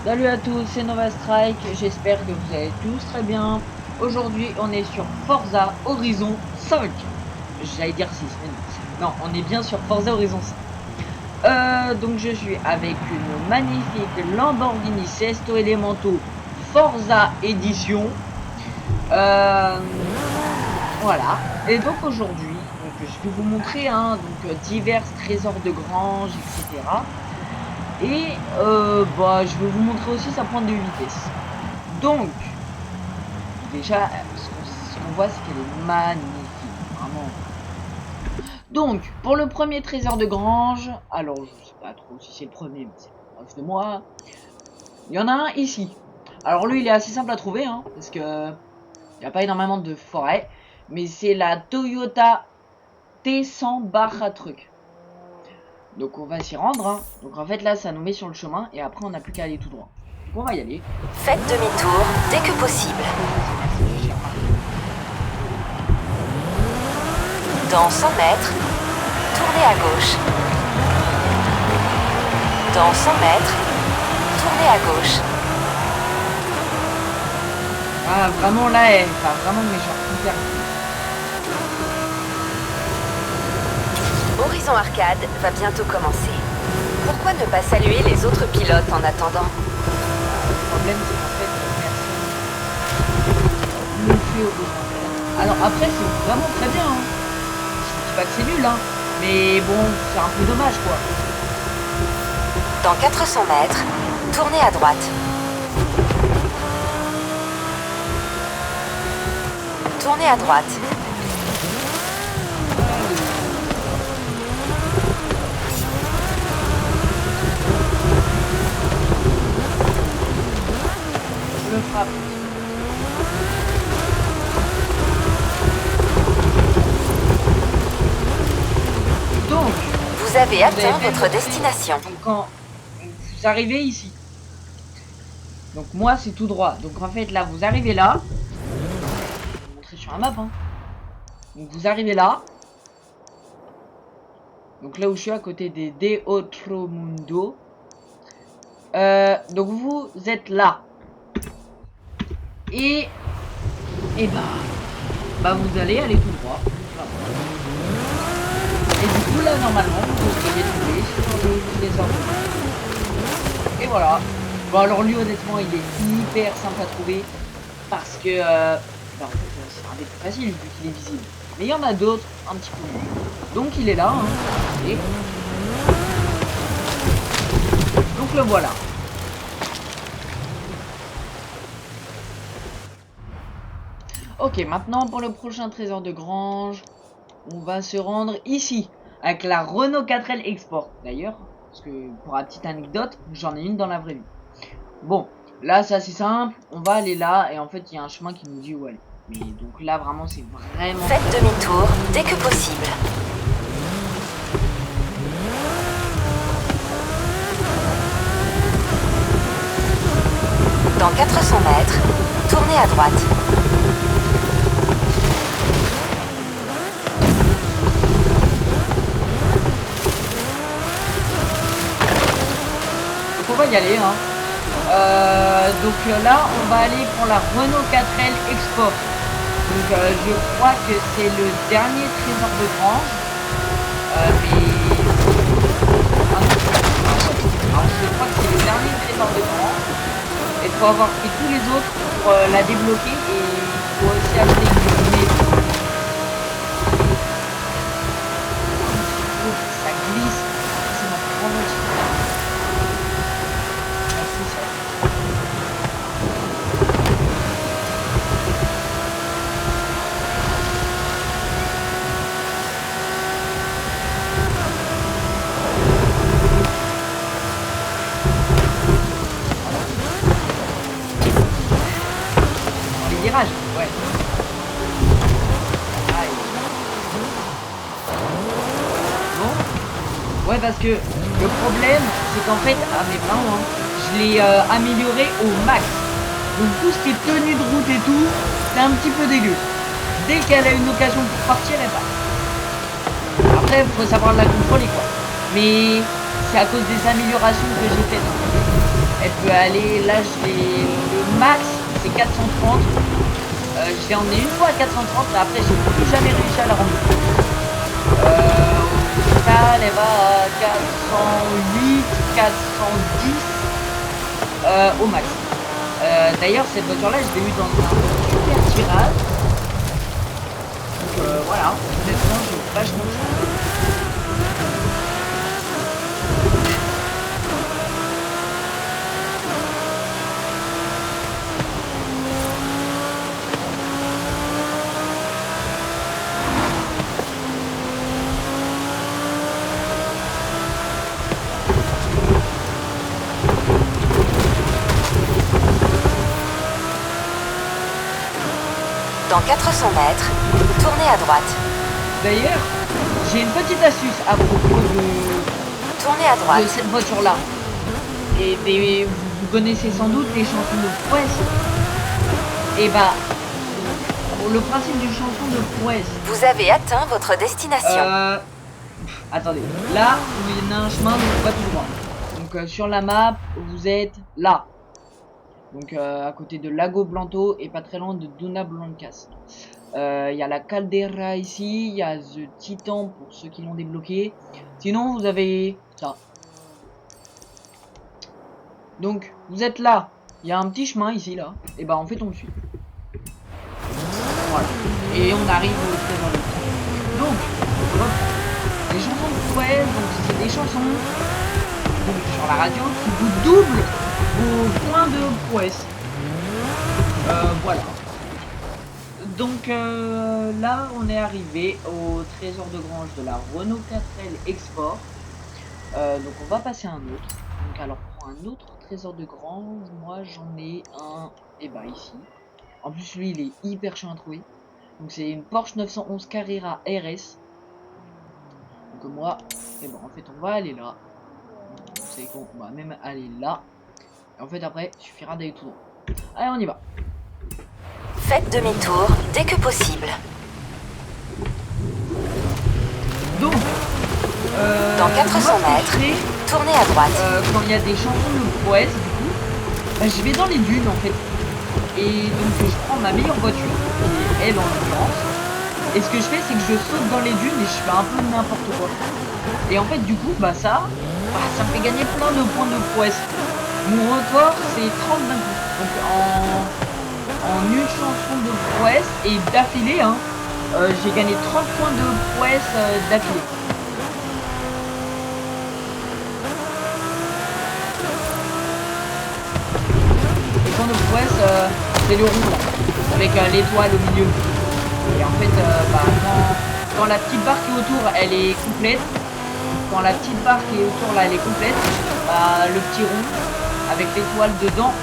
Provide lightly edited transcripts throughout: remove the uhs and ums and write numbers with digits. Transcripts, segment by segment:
Salut à tous, c'est Nova Strike, j'espère que vous allez tous très bien. Aujourd'hui, on est sur Forza Horizon 5. J'allais dire 6, mais non. Non, on est bien sur Forza Horizon 5. Donc je suis avec une magnifique Lamborghini Sesto Elemento Forza Edition. Voilà. Et donc aujourd'hui, je vais vous montrer divers trésors de grange, etc. Et je vais vous montrer aussi sa pointe de vitesse. Donc, déjà, ce qu'on voit, c'est qu'elle est magnifique, vraiment. Donc, pour le premier trésor de grange, alors je sais pas trop si c'est le premier, mais c'est proche de moi. Il y en a un ici. Alors lui, il est assez simple à trouver, hein, parce que il n'y a pas énormément de forêt, mais c'est la Toyota T100 barra truck. Donc on va s'y rendre, hein. Donc en fait là, ça nous met sur le chemin et après on n'a plus qu'à aller tout droit. Donc on va y aller. Faites demi-tour dès que possible. Merci, j'ai remarqué. Dans 100 mètres, tournez à gauche. Dans 100 mètres, tournez à gauche. Ah, vraiment là, elle va vraiment méchant. Hyper. Horizon Arcade va bientôt commencer. Pourquoi ne pas saluer les autres pilotes en attendant? Le problème, c'est qu'en fait, personne ne le fait au besoin. Alors après, c'est vraiment très bien. Hein. Je dis pas que c'est nul, hein. Mais bon, c'est un peu dommage, quoi. Dans 400 mètres, tournez à droite. Tournez à droite. Je le frappe. Donc, Vous avez atteint votre destination. donc quand vous arrivez ici, donc moi c'est tout droit. Donc en fait là, vous arrivez là. Je vais vous montrer sur la map. Hein. Donc vous arrivez là. Donc là où je suis à côté des De Otro Mundo. Donc vous êtes là. Et vous allez aller tout droit. Et du coup là normalement vous devriez trouver sur le trésor. Et voilà. Bon alors lui honnêtement il est hyper simple à trouver. Parce que en fait c'est un des plus faciles vu qu'il est visible. Mais il y en a d'autres un petit peu mieux. Donc il est là. Hein. Et donc le voilà. Ok, maintenant pour le prochain trésor de grange, on va se rendre ici, avec la Renault 4L Export. D'ailleurs, parce que pour la petite anecdote, j'en ai une dans la vraie vie. Bon, là c'est assez simple, on va aller là, et en fait il y a un chemin qui nous dit où aller. Mais donc là vraiment c'est vraiment... Faites demi-tour dès que possible. Dans 400 mètres, tournez à droite. Donc on va y aller, hein. Là on va aller pour la Renault 4L Export. Donc je crois que c'est le dernier trésor de grange. Je crois que c'est le dernier trésor de grange. Et il faut avoir fait tous les autres pour la débloquer. Et il faut aussi acheter une lunette. Ça glisse. C'est ma grande outil. Merci ça. Virages, ouais. Aïe. Bon. Ouais, parce que le problème, c'est qu'en fait, ah mais vraiment, hein, je l'ai amélioré au max. Donc tout ce qui est tenue de route et tout, c'est un petit peu dégueu. Dès qu'elle a une occasion pour partir, elle part. Après, il faut savoir la contrôler, quoi. Mais c'est à cause des améliorations que j'ai faites. Elle peut aller, là je vais, le max c'est 430. Je l'ai emmené une fois à 430, mais après j'ai plus jamais réussi à la rendre. Au total elle va à 408, 410 au max. D'ailleurs cette voiture là je l'ai eu dans un super tirage. Donc voilà, honnêtement j'ai vachement de chance. Dans 400 mètres, tournez à droite. D'ailleurs, j'ai une petite astuce à propos de, Tournez à droite. cette voiture-là. Et vous connaissez sans doute les chansons de Prouesse. Et bah, le principe d'une chanson de Prouesse. Vous avez atteint votre destination. Attendez, là, il y en a un chemin, donc pas tout droit. Donc sur la map, vous êtes là. Donc à côté de Lago Blanto et pas très loin de Duna Blancas. Il y a la Caldera ici, il y a The Titan pour ceux qui l'ont débloqué. Sinon vous avez ça. Donc vous êtes là, il y a un petit chemin ici là, et bah en fait on le suit. Voilà. Et on arrive au trésor de l'Étang. Donc, hop, les chansons de Prouesse, donc c'est des chansons donc, sur la radio qui vous doublent vos points de Prouesse. Voilà. Donc là on est arrivé au trésor de grange de la Renault 4L Export. Donc on va passer à un autre. Donc alors pour un autre trésor de grange, moi j'en ai un, et bah ici. En plus lui il est hyper chiant à trouver. Donc c'est une Porsche 911 Carrera RS. Donc moi, et bon en fait on va aller là. Vous savez quoi, on va même aller là. Et en fait après il suffira d'aller tout droit. Allez on y va. Faites demi-tour dès que possible. Donc dans 400 mètres, tournez à droite. Quand il y a des chansons de Prouesse, du coup, bah, je vais dans les dunes en fait. Et donc je prends ma meilleure voiture, qui est elle en l'occurrence. Et ce que je fais, c'est que je saute dans les dunes et je fais un peu n'importe quoi. Et en fait, du coup, bah ça me fait gagner plein de points de Prouesse. Mon record, c'est 30 d'un coup. Donc en une chanson de Prouesse et d'affilée, hein, j'ai gagné 30 points de Prouesse d'affilée. De Prouesse, c'est le rond là, avec l'étoile au milieu. Et en fait, quand la petite barre qui est autour, elle est complète, quand la petite barre qui est autour là, elle est complète, le petit rond avec l'étoile dedans,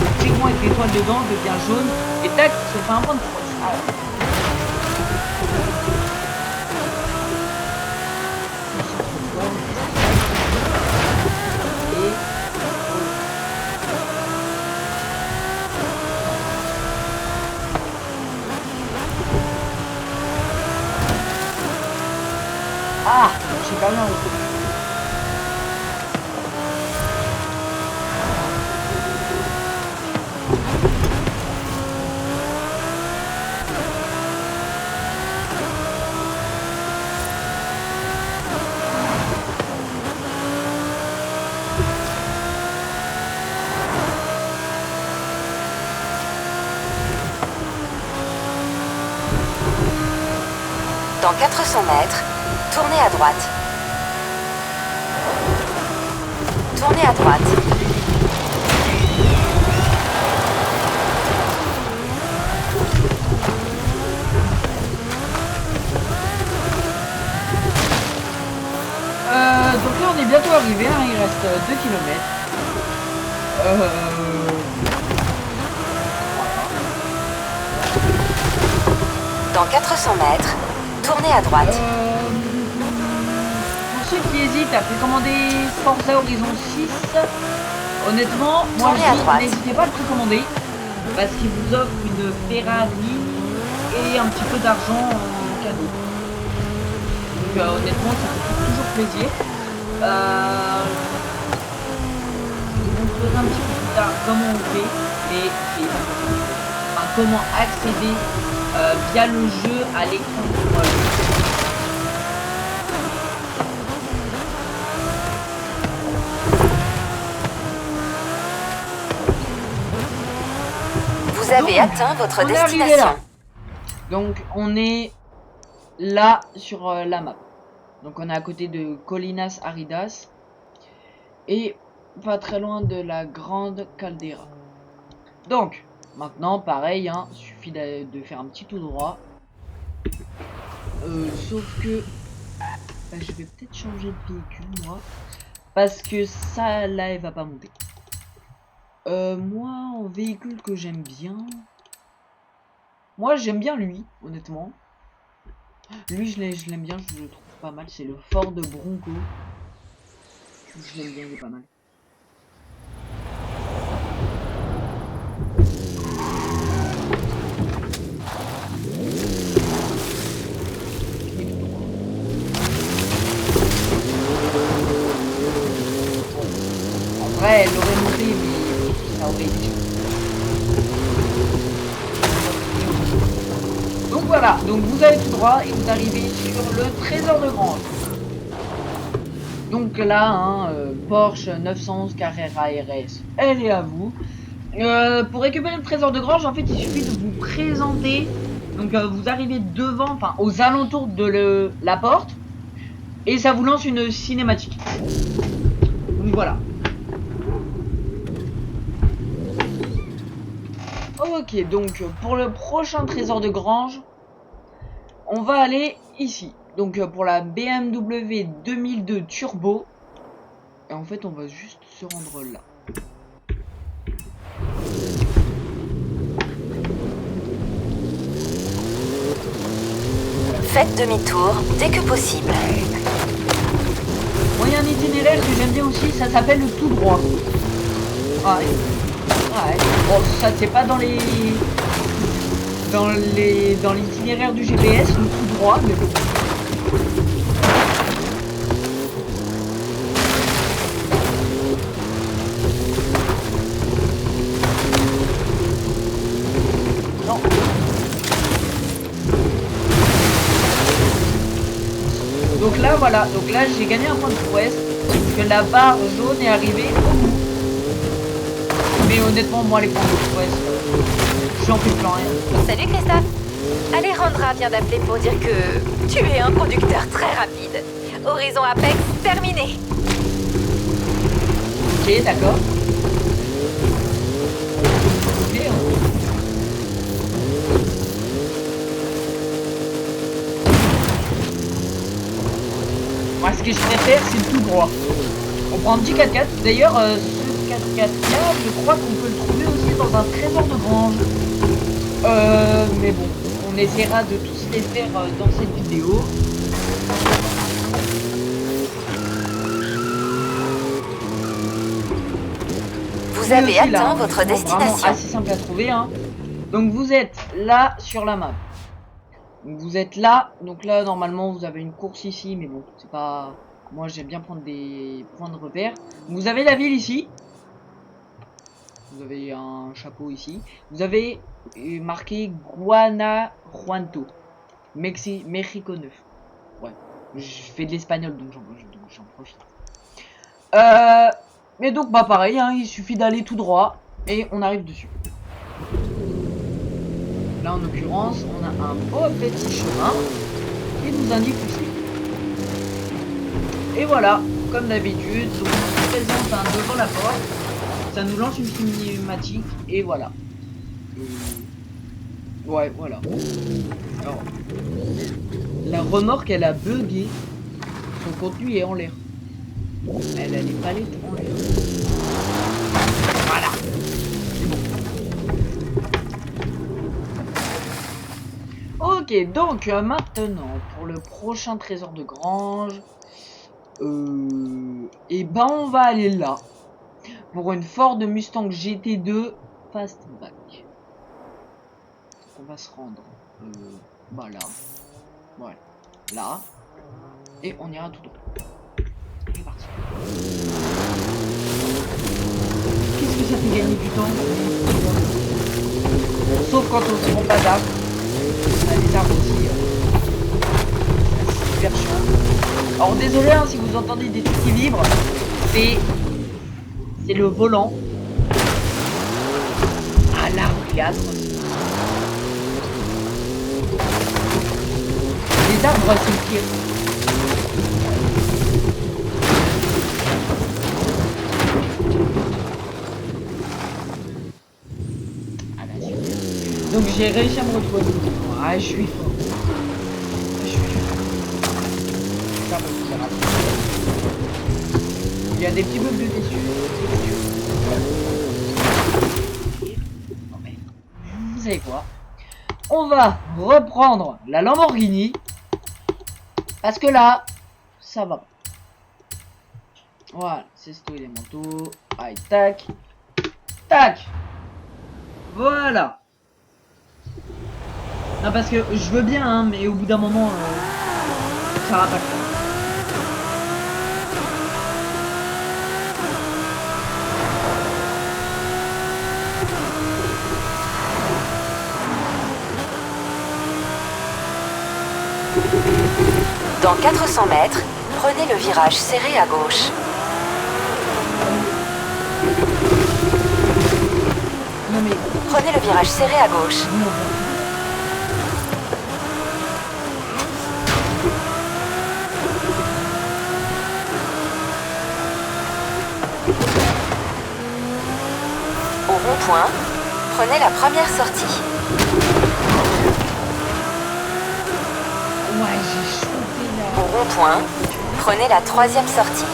le petit rond avec l'étoile dedans devient jaune et tac, ça fait un point de Prouesse. Ah ouais. Ah, j'ai pas bien repris. Dans 400 mètres, tournez à droite. Tournez à droite. Donc là on est bientôt arrivé, hein, il reste 2 km. Voilà. Dans 400 mètres, tournez à droite. Pour ceux qui hésitent à précommander Forza Horizon 6, honnêtement, moi je dis n'hésitez pas à le précommander parce qu'il vous offre une Ferrari et un petit peu d'argent en cadeau. Donc honnêtement ça fait toujours plaisir. montrerai un petit peu plus tard comment on fait enfin, comment accéder via le jeu à l'écran de contrôle. Vous avez atteint votre On est arrivé destination. là. Donc on est là sur la map. Donc on est à côté de Colinas Aridas et pas très loin de la grande caldeira. Donc maintenant pareil, hein, suffit de faire un petit tout droit. Sauf que bah, je vais peut-être changer de véhicule moi, parce que ça là elle va pas monter. Moi en véhicule que j'aime bien, moi j'aime bien lui honnêtement. Lui je l'aime bien, je le trouve pas mal, c'est le Ford Bronco. Je l'aime bien, il est pas mal. En vrai, elle aurait monté, mais ça aurait été. Donc voilà, donc vous allez tout droit et vous arrivez sur le trésor de grange. Donc là, hein, Porsche 911 Carrera RS, elle est à vous. Pour récupérer le trésor de grange, en fait, il suffit de vous présenter. Donc vous arrivez devant, enfin aux alentours de la porte, et ça vous lance une cinématique. Donc voilà. Ok, donc pour le prochain trésor de grange, on va aller ici. Donc pour la BMW 2002 Turbo. Et en fait, on va juste se rendre là. Faites demi-tour dès que possible. Moi, il y a un itinéraire que j'aime bien aussi, ça s'appelle le tout droit. Ouais. Ouais. Bon, ça c'est pas dans l'itinéraire du GPS, le tout droit, mais bon. Non. Donc là, voilà. Donc là, j'ai gagné un point de prouesse. Que la barre jaune est arrivée au bout. Mais honnêtement, moi, les points de prouesse, j'en fais plus rien. Salut Christophe. Alejandra vient d'appeler pour dire que tu es un conducteur très rapide. Horizon Apex terminé. Ok, d'accord. Ok, moi, ce que je préfère, c'est le tout droit. On prend un petit 4x4. D'ailleurs, ce 4x4 là, je crois qu'on peut le trouver aussi dans un trésor de grange. Mais bon, on essaiera de tous les faire dans cette vidéo. Vous avez Aussi, atteint là, votre vraiment destination. assez simple à trouver, hein. Donc vous êtes là sur la map. Donc vous êtes là. Donc là, normalement, vous avez une course ici, mais bon, c'est pas. Moi, j'aime bien prendre des points de repère. Vous avez la ville ici. Vous avez un chapeau ici. Vous avez marqué Guanajuato. Mexico 9. Ouais. Je fais de l'espagnol, donc j'en profite. Mais donc, bah pareil, hein, il suffit d'aller tout droit et on arrive dessus. Là, en l'occurrence, on a un beau petit chemin qui nous indique où c'est. Et voilà, comme d'habitude, on se présente devant la porte. Ça nous lance une cinématique et voilà. Ouais, voilà. Alors, la remorque, elle a bugué. Son contenu est en l'air. Elle a les palettes en l'air. Voilà. C'est bon. Ok, donc maintenant, pour le prochain trésor de grange, et ben on va aller là. Pour une Ford Mustang GT2 Fastback. On va se rendre bah là. Ouais. Là. Et on ira tout droit. C'est parti. Ok. gagner du temps. Sauf quand on se prend pas d'arbres. On a des arbres aussi. C'est super chiant. Alors désolé hein, si vous entendez des trucs qui vibrent. C'est le volant. Ah l'arbre gaz. Les arbres c'est le pire. Donc j'ai réussi à me retrouver. Ah, je suis fort. Je suis fort. Ça va, ça va. Il y a des petits bugs de texture. Non mais, vous savez quoi? On va reprendre la Lamborghini. Parce que là, ça va. Voilà, c'est ce les manteaux. Allez, tac. Tac. Voilà. Non parce que je veux bien hein, mais au bout d'un moment ça va pas le faire. Dans 400 mètres, prenez le virage serré à gauche. Non mais Prenez le virage serré à gauche. non. Au rond-point, prenez la première sortie. Ouais, j'ai chopé Au là. rond-point, prenez la troisième sortie.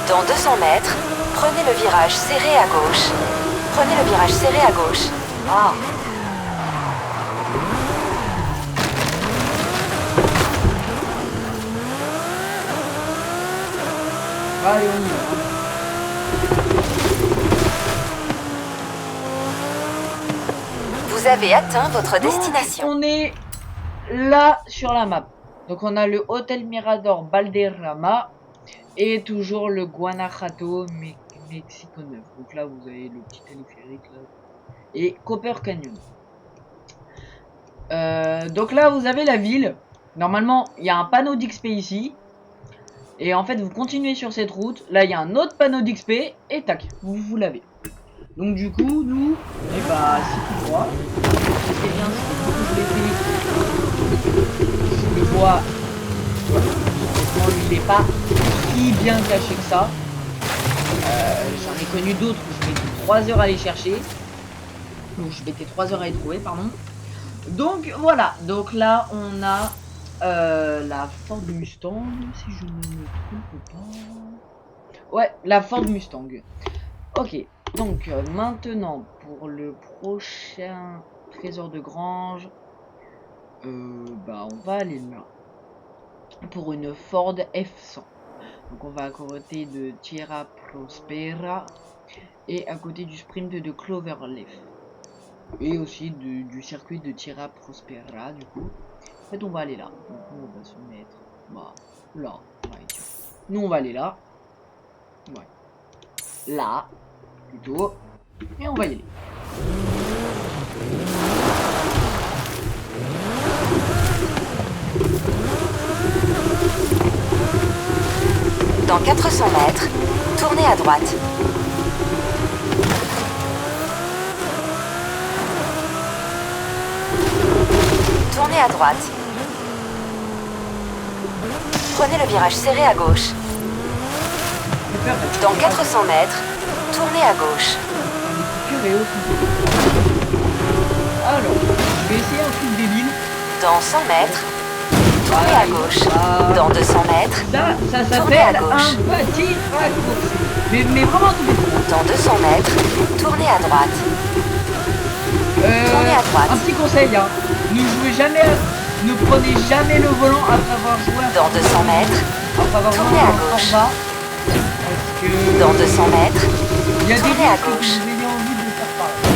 Dans 200 mètres, prenez le virage serré à gauche. Prenez le virage serré à gauche. Ah. Allez, on y va. Vous avez atteint votre destination. On est là sur la map. Donc on a le Hôtel Mirador Valderrama et toujours le Guanajuato Mexico 9. Donc là vous avez le petit téléphérique là. Et Copper Canyon. Donc là vous avez la ville. Normalement il y a un panneau d'XP ici. Et en fait vous continuez sur cette route. Là il y a un autre panneau d'XP. Et tac, vous l'avez. Donc du coup nous, et bah c'est tout droit. C'est bien, je le vois. Honnêtement lui il est pas si bien caché que ça. J'en ai connu d'autres où je mettais 3 heures à les chercher. Donc je mettais 3 heures à les trouver, pardon. Donc voilà, donc là on a la Ford Mustang, si je ne me trompe pas. Ouais, la Ford Mustang. Ok, donc maintenant pour le prochain trésor de grange, bah on va aller là. Pour une Ford F100. Donc on va à côté de Tierra Prospera et à côté du sprint de Cloverleaf. Et aussi du circuit de Tierra Prospera du coup. En fait on va aller là. Donc nous on va se mettre bah, là. Ouais, nous on va aller là. Ouais. Là. Plutôt. Et on va y aller. Dans 400 mètres, tournez à droite. Tournez à droite. Prenez le virage serré à gauche. Dans 400 mètres, tournez à gauche. Alors, je vais essayer un truc débile. Dans 100 mètres, tournez à gauche. Dans 200 mètres, Ça tournez à s'appelle gauche. un petit raccourci. Mais vraiment tout petit. Dans 200 mètres, tournez à droite. Tournez à droite. Un petit conseil, hein. Ne jouez jamais, ne prenez jamais le volant après avoir joué à Dans 200 mètres, après avoir joué tournez à à gauche. Forza. Parce que Dans 200 mètres, il y a des tournez à risques que gauche. vous ayez envie de faire pareil.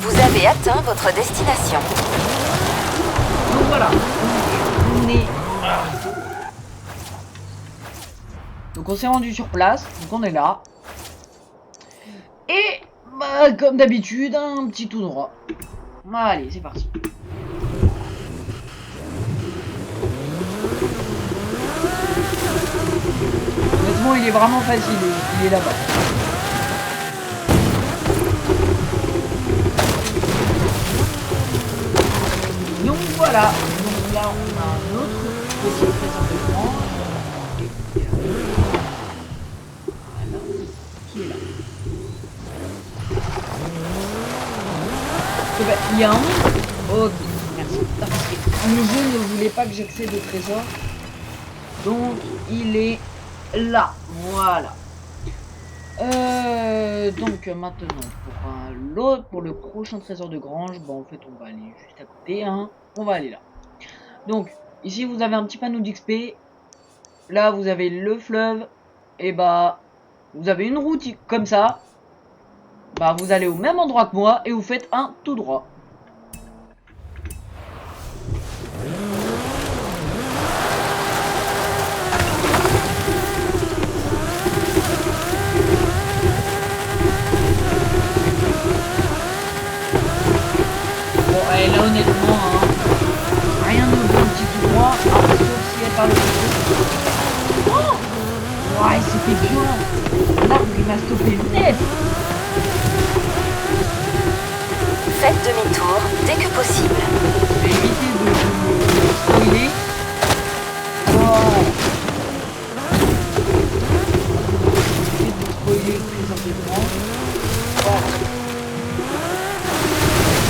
Vous avez atteint votre destination. Donc voilà. Donc on s'est rendu sur place, donc on est là. Et bah comme d'habitude, un petit tout droit. Allez, c'est parti. Honnêtement, il est vraiment facile, il est là-bas. Donc voilà, donc là on a un autre petit trésor de grange. Voilà, qui est là. Il y a un monde. Ok, merci. Parce que le jeu ne voulait pas que j'accède au trésor. Donc il est là. Voilà. Donc maintenant pour le prochain trésor de grange, bon en fait on va aller juste à côté, hein. On va aller là. Donc ici vous avez un petit panneau d'XP. Là vous avez le fleuve. Et bah vous avez une route comme ça. Bah vous allez au même endroit que moi et vous faites un tout droit. Bon, et là honnêtement, hein, rien ne vaut un petit tout droit, sauf si elle parle de choses. Oh ouais, c'était bien. L'arbre il m'a stoppé net. Faites demi-tour dès que possible. Je vais éviter de spoiler. Oh. Éviter de spoiler le trésor de grange. Oh.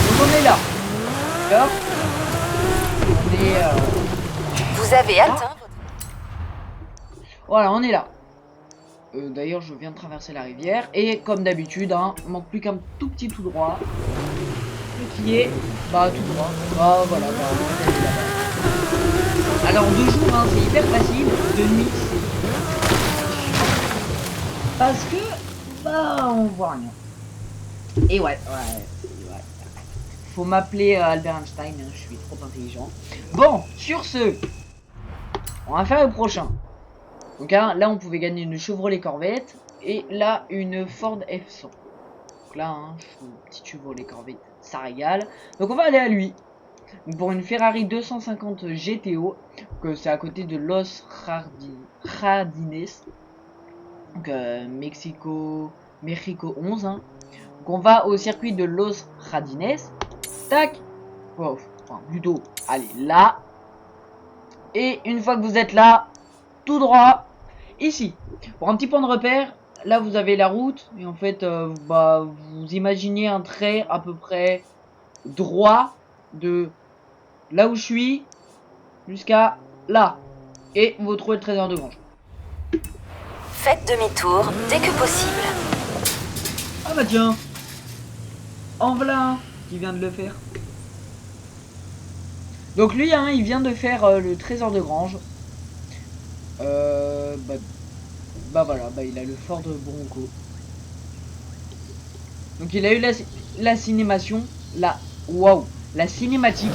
Donc on est là. D'accord. On est... Vous avez atteint votre... Voilà, on est là. D'ailleurs, je viens de traverser la rivière. Et comme d'habitude, hein, il manque plus qu'un tout petit tout droit. Qui est, bah, tout droit. Bah, voilà, bah, on est là-bas. Alors, de jour, hein, c'est hyper facile. De nuit, c'est... Parce que, bah, on voit rien. Et ouais. Faut m'appeler Albert Einstein, hein, je suis trop intelligent. Bon, sur ce, on va faire le prochain. Donc hein, là, on pouvait gagner une Chevrolet Corvette et là, une Ford F100. Donc là, hein, petit Chevrolet Corvette, ça régale. Donc on va aller à lui. Donc pour une Ferrari 250 GTO, que c'est à côté de Los Jardines. Donc Mexico 11. Hein. Donc on va au circuit de Los Jardines. Tac. Oh, enfin, plutôt, allez, là. Et une fois que vous êtes là, tout droit, ici. Pour un petit point de repère, là vous avez la route. Et en fait, bah, vous imaginez un trait à peu près droit de là où je suis jusqu'à là. Et vous trouvez le trésor de grange. Faites demi-tour dès que possible. Ah bah tiens. En voilà un qui vient de le faire. Donc lui, hein, il vient de faire le trésor de grange. Bah voilà, bah il a le Ford Bronco. Donc il a eu la cinémation, waouh, la cinématique.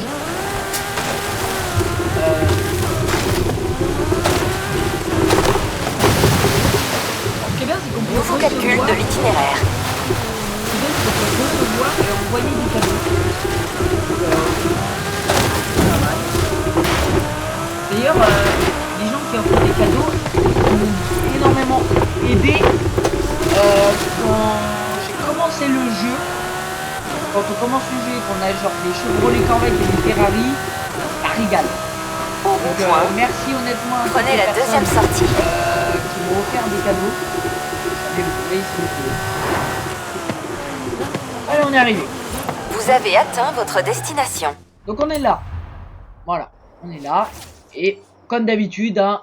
Ce qui est bien, c'est qu'on peut Nouveau calcul de l'itinéraire. Ce qui est bien, c'est qu'on peut recevoir et envoyer des cadeaux. D'ailleurs, les gens qui offrent des cadeaux m'ont énormément aidé quand j'ai commencé le jeu. Quand on commence le jeu et qu'on a genre des Chevrolet Corvette et des Ferrari, ça régale. Donc merci honnêtement à Prenez la deuxième sortie. Qui m'ont offert des cadeaux. Je vais vous trouver ici. Allez, on est arrivé. Vous avez atteint votre destination. Donc on est là. Voilà, on est là. Et comme d'habitude, un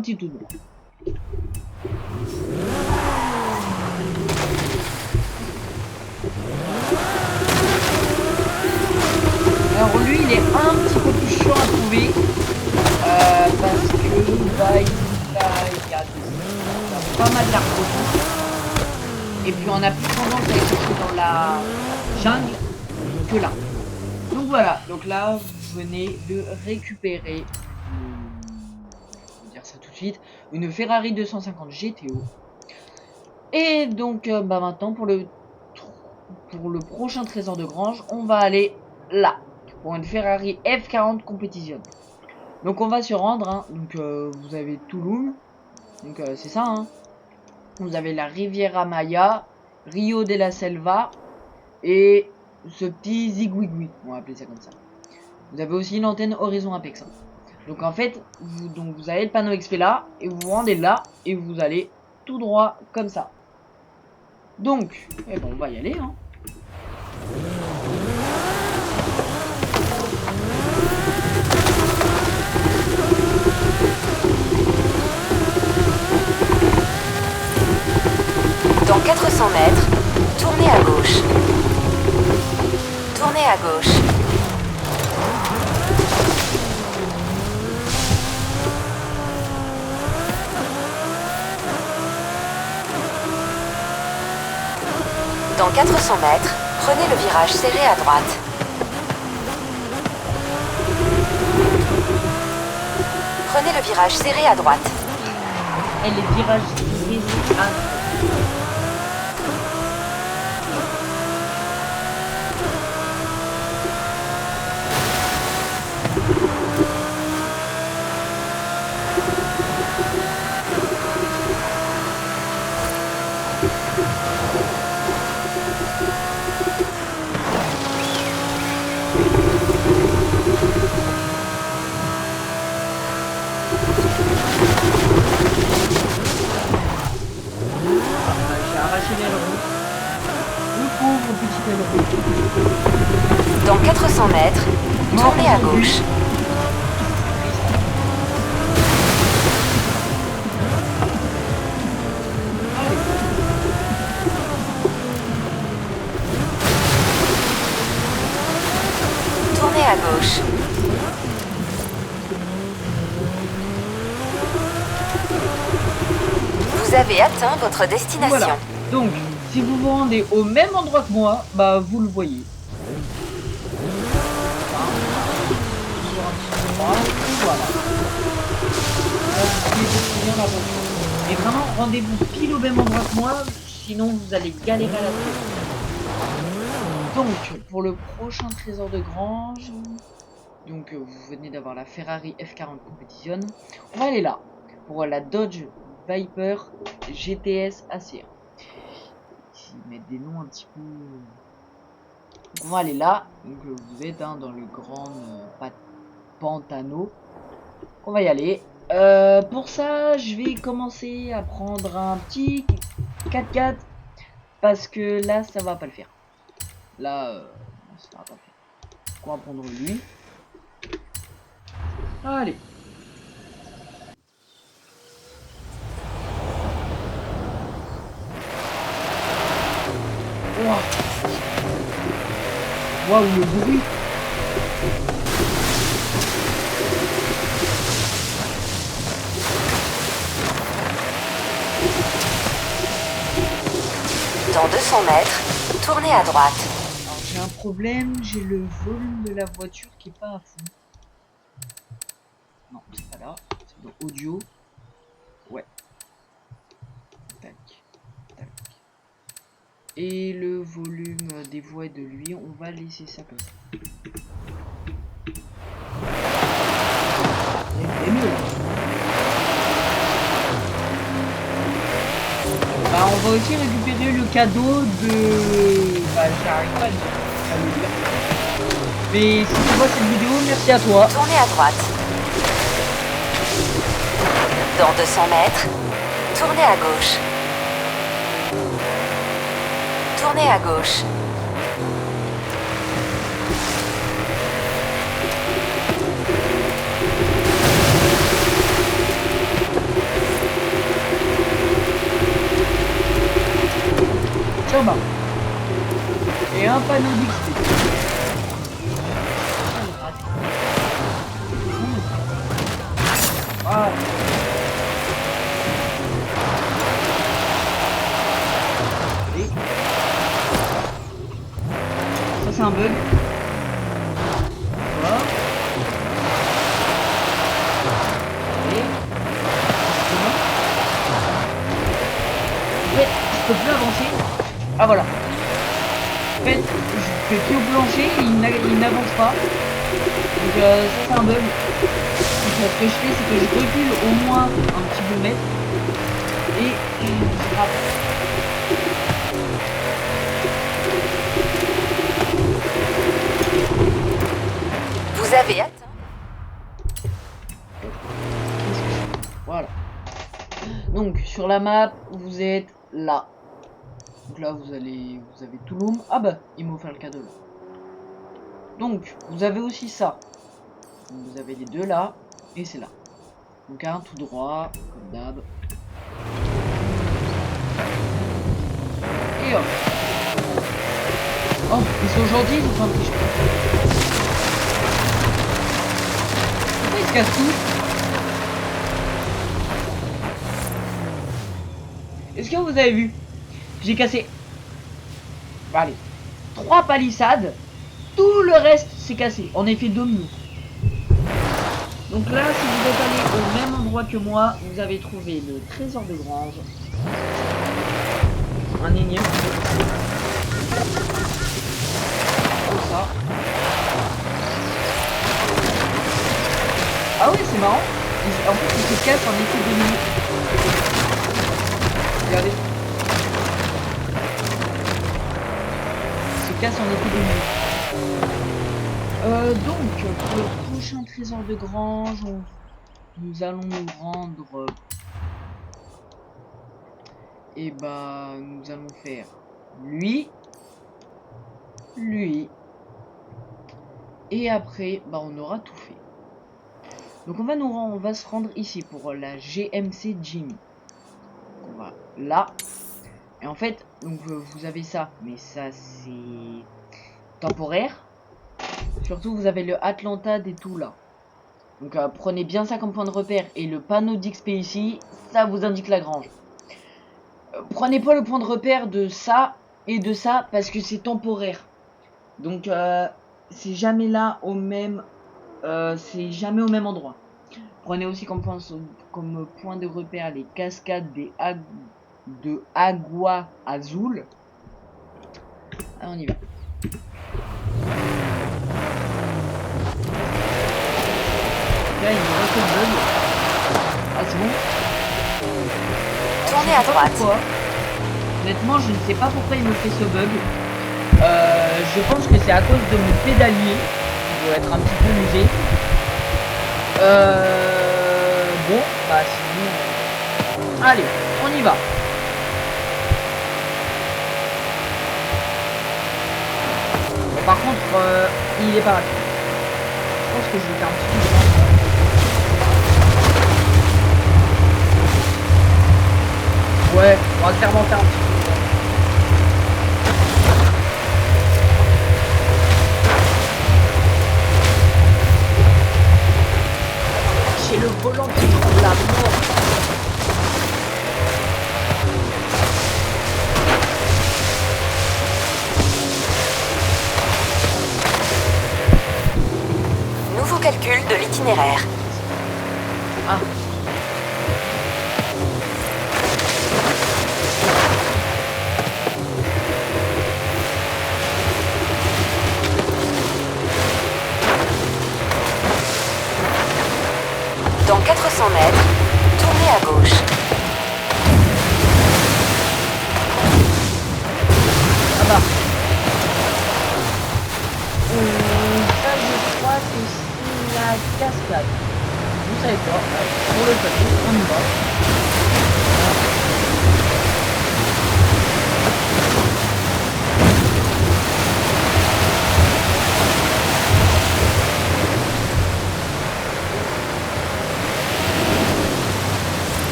petit tout droit. Alors lui, il est un petit peu plus chiant à trouver. Parce que bah, il y a pas mal d'arbres. Et puis on a plus tendance à aller chercher dans la jungle que là. Donc voilà, donc là vous venez de récupérer, je vais dire ça tout de suite, une Ferrari 250 GTO. Et donc bah maintenant pour le prochain trésor de grange, on va aller là pour une Ferrari F40 Competition. Donc on va se rendre, hein. Donc vous avez Tulum, donc c'est ça, hein. Vous avez la Riviera Maya, Rio de la Selva et ce petit Zigwigwi, on va appeler ça comme ça. Vous avez aussi une antenne Horizon Apex, hein. Donc en fait, vous avez le panneau XP là, et vous vous rendez là, et vous allez tout droit comme ça. Donc, eh ben, on va y aller, hein. Dans 400 mètres, tournez à gauche. Tournez à gauche. Dans 400 mètres, prenez le virage serré à droite. Prenez le virage serré à droite. Et les virages serrés à droite. Dans 400 mètres, tournez à gauche. Tournez à gauche. Vous avez atteint votre destination. Voilà. Donc, si vous vous rendez au même endroit que moi, bah vous le voyez. Voilà. Et vraiment, rendez-vous pile au même endroit que moi, sinon vous allez galérer à la trouver. Donc, pour le prochain trésor de grange, donc vous venez d'avoir la Ferrari F40 Competition, on va aller là, pour la Dodge Viper GTS ACR. Ici, ils mettent des noms un petit peu... Donc, on va aller là, donc vous êtes hein, dans le grand Pantano. On va y aller. Pour ça, je vais commencer à prendre un petit 4x4 parce que là, ça va pas le faire. Là, ça va pas le faire. On va prendre lui. Allez. Waouh, le bruit. Dans 200 mètres, tournez à droite. Alors j'ai un problème, j'ai le volume de la voiture qui est pas à fond. Non, c'est pas là, c'est dans audio. Ouais. Tac, tac. Et le volume des voix de lui, on va laisser ça comme ça. C'est mieux là. Bah on va aussi récupérer le cadeau de... Bah j'arrive pas à le dire. Mais si tu vois cette vidéo, merci à toi. Tournez à droite. Dans 200 mètres, tournez à gauche. Tournez à gauche. Tiens bah. Et un panneau d'XP. Ah. Ça c'est un bug. Voilà. Et... Ah voilà. En fait, je fais pied au plancher et il n'avance pas. Donc ça c'est un bug. Donc, ce que je fais c'est que je recule au moins un petit 2 mètres et je rattrape. Vous avez atteint. Voilà. Donc sur la map, vous êtes là. Donc là vous avez Touloum. Ah bah, il m'a offert le cadeau là. Donc vous avez aussi ça. Donc, vous avez les deux là et c'est là. Donc un tout droit, comme d'hab. Et hop. Oh, ils sont gentils, ils sont gentils. Pourquoi ils se cassent tout? Est-ce que vous avez vu? J'ai cassé, bah, allez, 3 palissades. Tout le reste s'est cassé en effet 2 minutes. Donc là, si vous êtes allé au même endroit que moi, vous avez trouvé le trésor de grange. Un énième. Comme ça. Ah oui, c'est marrant. En fait, il se casse en effet 2 minutes. Regardez. Il se casse en effet 2 minutes. Donc, pour le prochain trésor de grange, nous allons nous rendre... Et bah, nous allons faire lui, lui, et après, bah, on aura tout fait. Donc on va se rendre ici pour la GMC Jimmy. On va là. Et en fait, donc vous avez ça, mais ça c'est temporaire. Surtout vous avez le Atlanta et tout là. Donc prenez bien ça comme point de repère. Et le panneau d'XP ici, ça vous indique la grange. Prenez pas le point de repère de ça et de ça parce que c'est temporaire. Donc c'est jamais là au même c'est jamais au même endroit. Prenez aussi comme point de repère les cascades de Agua Azul. Allez, on y va. Là, il me reste un bug. Ah, c'est bon. Tournez à droite. Pourquoi. Honnêtement, je ne sais pas pourquoi il me fait ce bug. Je pense que c'est à cause de mon pédalier. Il doit être un petit peu usé. Bon, bah sinon... Allez, on y va. Bon, par contre, il est pas rapide. Je pense que je vais faire un petit peu de temps. Ouais, on va clairement faire un petit peu de temps. J'ai le volant qui prend la mort. Nouveau calcul de l'itinéraire. Ah. Dans 400 mètres, tournez à gauche. Ah bah. Ça, je crois que c'est la cascade. Vous savez quoi? Pour le papier, on y va.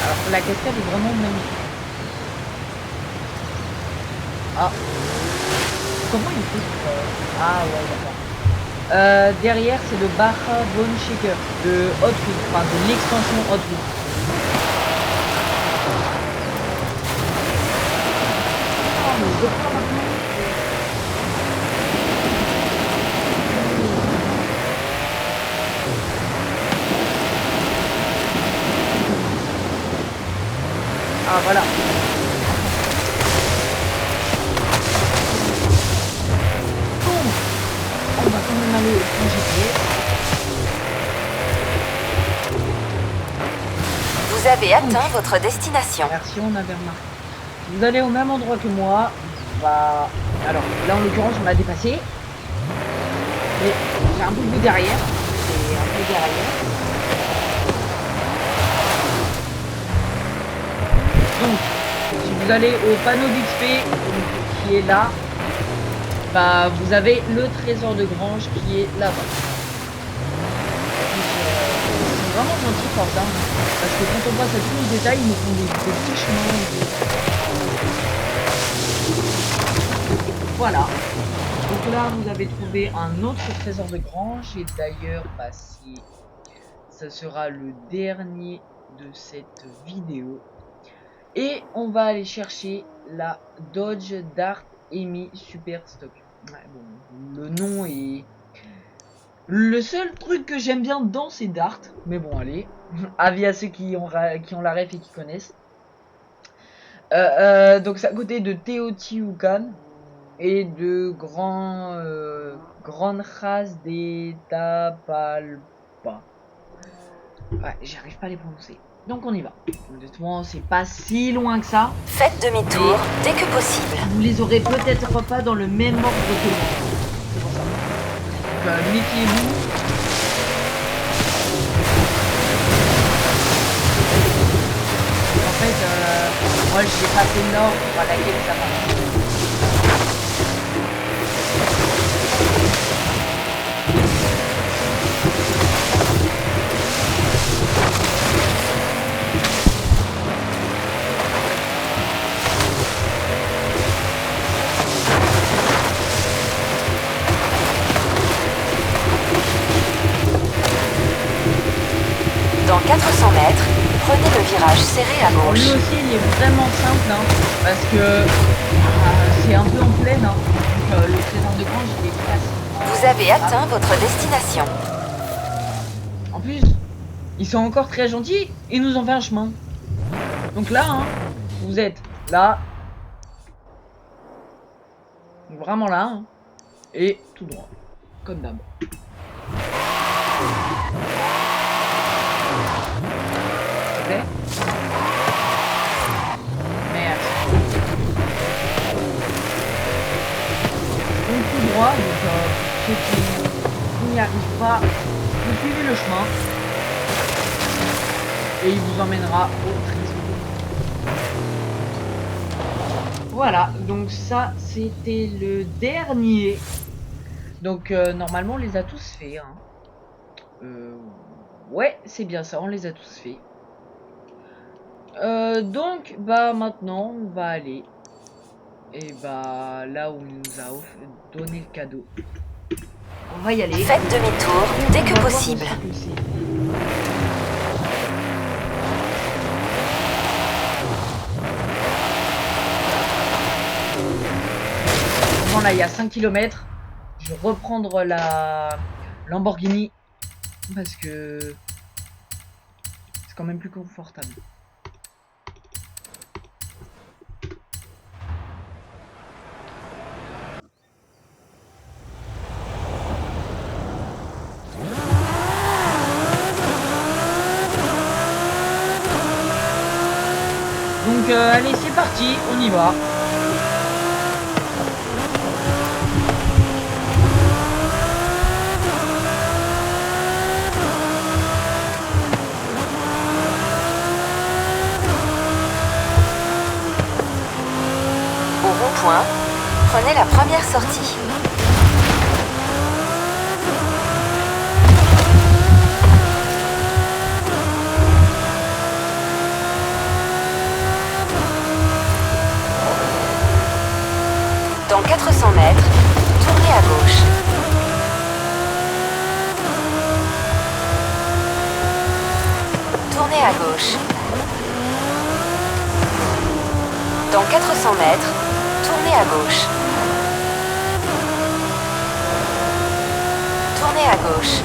Alors, la cascade est vraiment magnifique. Ah. Comment il fait ça? Ah ouais, d'accord. Derrière, c'est le Baja Bone Shaker de Hot Wheels, enfin de l'extension Hot Wheels. Oh, mais je prends maintenant. Voilà. Donc, on va quand même aller au point GPS. Vous avez atteint votre destination. Merci, on avait remarqué. Vous allez au même endroit que moi. Bah, alors là en l'occurrence on l'a dépassé. Mais j'ai un peu derrière. C'est un peu derrière. Donc, si vous allez au panneau d'XP qui est là, bah vous avez le trésor de grange qui est là-bas. C'est vraiment gentil pour ça, parce que quand on passe à tous les détails, ils nous font des petits chemins. Voilà. Donc là, vous avez trouvé un autre trésor de grange, et d'ailleurs, bah si ça sera le dernier de cette vidéo. Et on va aller chercher la Dodge Dart Emi Super Stock. Ouais, bon, le nom est... Le seul truc que j'aime bien dans ces Dart, mais bon, allez, avis à ceux qui ont la ref et qui connaissent. Donc c'est à côté de Teotihuacan et de Grande Race de Tapalpa. Ouais, j'arrive pas à les prononcer. Donc on y va. Honnêtement, c'est pas si loin que ça. Faites demi-tour dès que possible. Vous les aurez peut-être pas dans le même ordre que moi. C'est pour ça. Donc méfiez-vous. En fait, moi j'ai passé le nord à laquelle ça va. Dans 400 mètres, prenez le virage serré à gauche. Lui aussi, il est vraiment simple, hein, parce que c'est un peu en plaine. Hein, donc le trésor de grange, il est facile. Vous avez atteint votre destination. En plus, ils sont encore très gentils, ils nous ont fait un chemin. Donc là, hein, vous êtes là, vraiment là, hein, et tout droit, comme d'hab. Merde. Donc tout droit, donc ceux qui n'y arrivent pas, vous suivez le chemin et il vous emmènera au trésor. Voilà, donc ça c'était le dernier. Donc normalement on les a tous faits. Hein. Ouais, c'est bien ça, on les a tous faits. Donc bah maintenant on va aller et bah là où il nous a donné le cadeau. On va y aller. Faites demi-tour dès que possible. Bon là il y a 5 km. Je vais reprendre la Lamborghini parce que c'est quand même plus confortable. Donc allez c'est parti, on y va. Au rond-point, prenez la première sortie. Dans 400 mètres, tournez à gauche. Tournez à gauche. Dans 400 mètres, tournez à gauche. Tournez à gauche.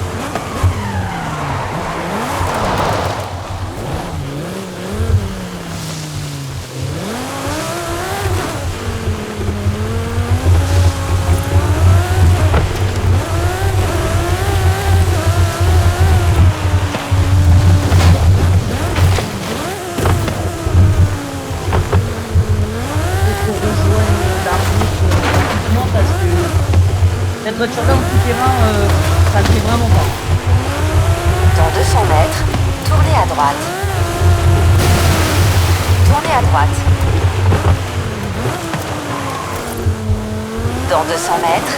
Cette voiture-là, en tout terrain, ça ne fait vraiment pas. Dans 200 mètres, tournez à droite. Tournez à droite. Dans 200 mètres,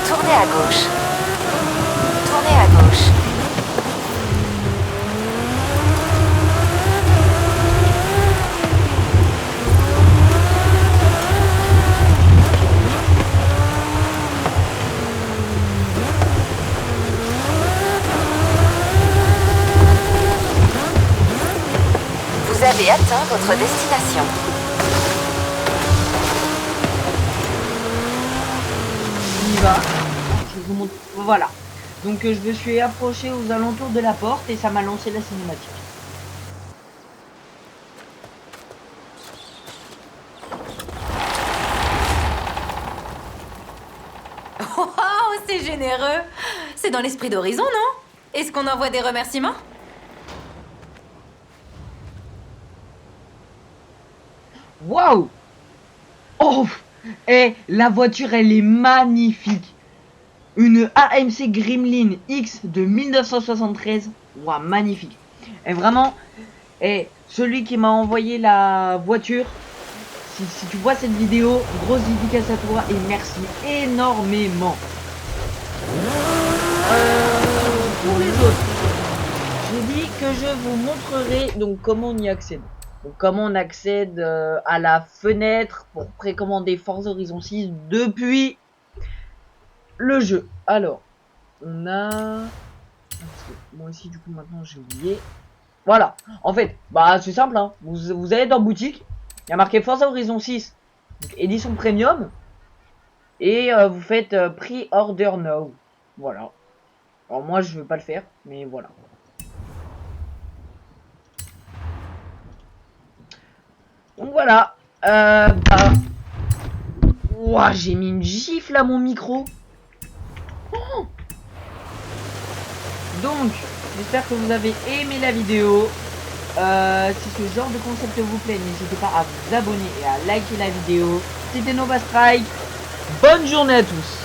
tournez à gauche. Tournez à gauche. Vous avez atteint votre destination. On y va. Je vous montre. Voilà. Donc je me suis approché aux alentours de la porte et ça m'a lancé la cinématique. Oh, c'est généreux. C'est dans l'esprit d'Horizon, non? Est-ce qu'on envoie des remerciements? Waouh! Oh! Et la voiture, elle est magnifique. Une AMC Gremlin X de 1973. Waouh, magnifique. Et vraiment, et celui qui m'a envoyé la voiture, si tu vois cette vidéo, grosse dédicace à toi et merci énormément. Pour les autres, j'ai dit que je vous montrerai donc comment on y accède. Donc comment on accède à la fenêtre pour précommander Forza Horizon 6 depuis le jeu. Alors, on a... Moi aussi du coup maintenant j'ai oublié. Voilà, en fait, bah c'est simple, hein. Vous allez dans boutique, il y a marqué Forza Horizon 6, donc édition premium, et vous faites pre-order now. Voilà. Alors moi je veux pas le faire, mais voilà. Donc voilà. Bah... Ouah, j'ai mis une gifle à mon micro. Oh, donc, j'espère que vous avez aimé la vidéo. Si ce genre de concept vous plaît, n'hésitez pas à vous abonner et à liker la vidéo. C'était Nova Strike. Bonne journée à tous.